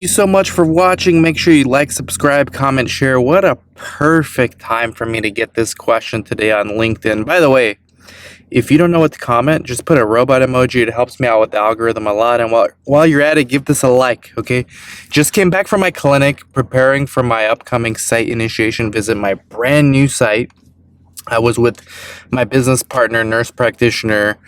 You so much for watching. Make sure you like, subscribe, comment, share. What a perfect time for me to get this question today on LinkedIn. By the way, if you don't know what to comment, just put a robot emoji. It helps me out with the algorithm a lot. And while you're at it, give this a like, okay? Just came back from my clinic, preparing for my upcoming site initiation visit, my brand new site. I was with my business partner, nurse practitioner,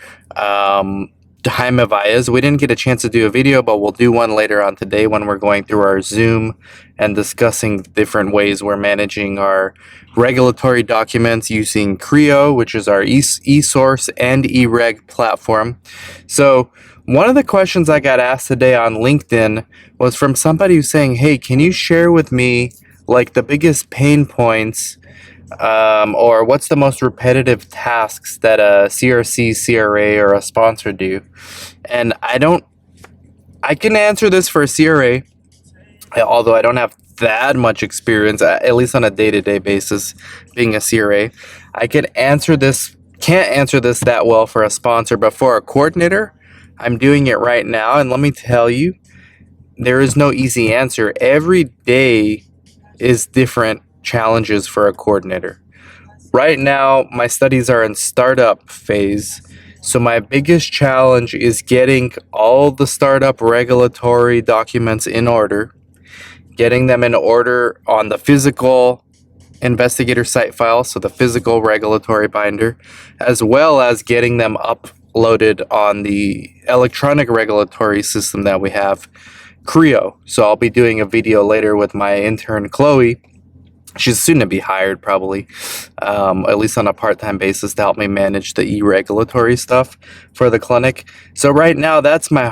Jaime Valles. We didn't get a chance to do a video, but we'll do one later on today when we're going through our Zoom and discussing different ways we're managing our regulatory documents using Creo, which is our eSource and eReg platform. So one of the questions I got asked today on LinkedIn was from somebody who's saying, hey, can you share with me like the biggest pain points or what's the most repetitive tasks that a CRC, CRA, or a sponsor do? And I can answer this for a CRA, although I don't have that much experience, at least on a day-to-day basis, being a CRA. Can't answer this that well for a sponsor, but for a coordinator, I'm doing it right now, and let me tell you, there is no easy answer. Every day is different challenges for a coordinator. Right now, my studies are in startup phase, so my biggest challenge is getting all the startup regulatory documents in order, getting them in order on the physical investigator site file, so the physical regulatory binder, as well as getting them uploaded on the electronic regulatory system that we have, Creo. So I'll be doing a video later with my intern Chloe. She's soon to be hired, probably, at least on a part-time basis, to help me manage the e-regulatory stuff for the clinic. So right now, that's my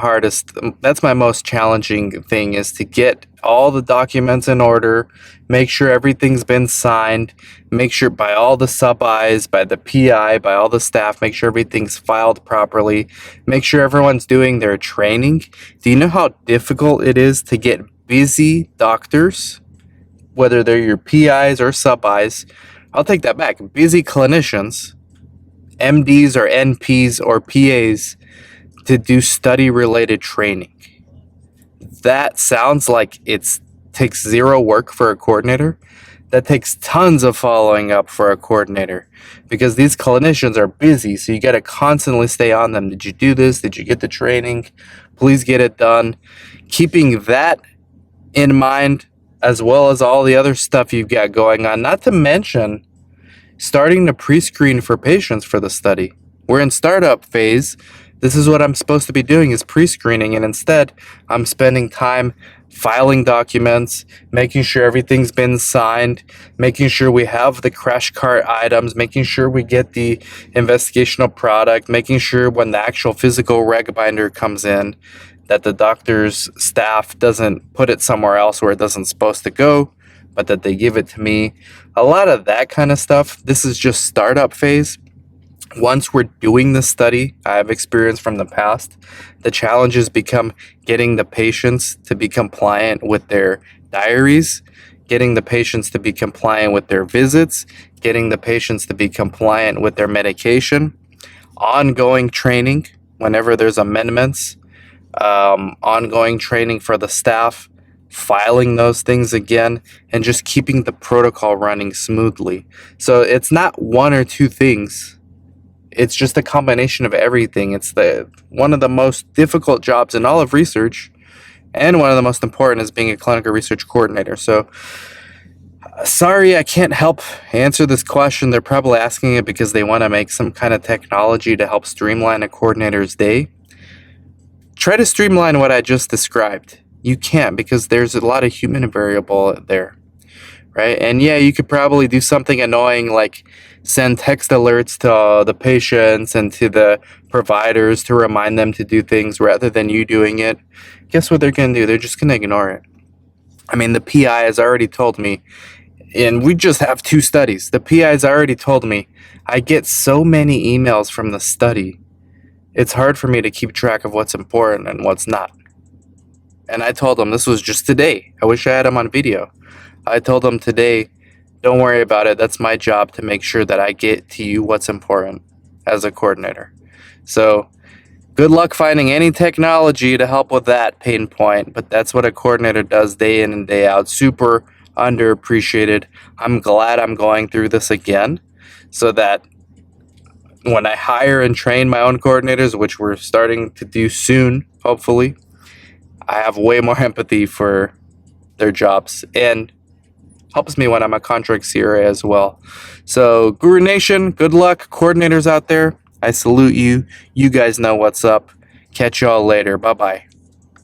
most challenging thing, is to get all the documents in order, make sure everything's been signed, make sure by all the sub-Is, by the PI, by all the staff, make sure everything's filed properly, make sure everyone's doing their training. Do you know how difficult it is to get busy doctors, whether they're your PIs or sub-Is? I'll take that back. Busy clinicians, MDs or NPs or PAs, to do study-related training. That sounds like it takes zero work for a coordinator. That takes tons of following up for a coordinator, because these clinicians are busy, so you got to constantly stay on them. Did you do this? Did you get the training? Please get it done. Keeping that in mind, as well as all the other stuff you've got going on, not to mention starting to pre-screen for patients for the study. We're in startup phase. This is what I'm supposed to be doing, is pre-screening, and instead I'm spending time filing documents, making sure everything's been signed, making sure we have the crash cart items, making sure we get the investigational product, making sure when the actual physical reg binder comes in, that the doctor's staff doesn't put it somewhere else where it doesn't supposed to go, but that they give it to me. A lot of that kind of stuff. This is just startup phase. Once we're doing the study, I have experience from the past, the challenges become getting the patients to be compliant with their diaries, getting the patients to be compliant with their visits, getting the patients to be compliant with their medication, ongoing training whenever there's amendments, ongoing training for the staff, filing those things again, and just keeping the protocol running smoothly. So it's not one or two things. It's just a combination of everything. It's one of the most difficult jobs in all of research, and one of the most important is being a clinical research coordinator. So sorry, I can't help answer this question. They're probably asking it because they want to make some kind of technology to help streamline a coordinator's day. Try to streamline what I just described. You can't, because there's a lot of human variable there, right? And yeah, you could probably do something annoying like send text alerts to the patients and to the providers to remind them to do things rather than you doing it. Guess what they're going to do? They're just going to ignore it. I mean, the PI has already told me, and we just have 2 studies. The PI has already told me, I get so many emails from the study, it's hard for me to keep track of what's important and what's not. And I told them, this was just today. I wish I had them on video. I told them today, don't worry about it. That's my job to make sure that I get to you what's important as a coordinator. So Good luck finding any technology to help with that pain point, but that's what a coordinator does day in and day out. Super underappreciated. I'm glad I'm going through this again so that when I hire and train my own coordinators, which we're starting to do soon, hopefully, I have way more empathy for their jobs and helps me when I'm a contract CRA as well. So, Guru Nation, good luck. Coordinators out there, I salute you. You guys know what's up. Catch y'all later. Bye bye.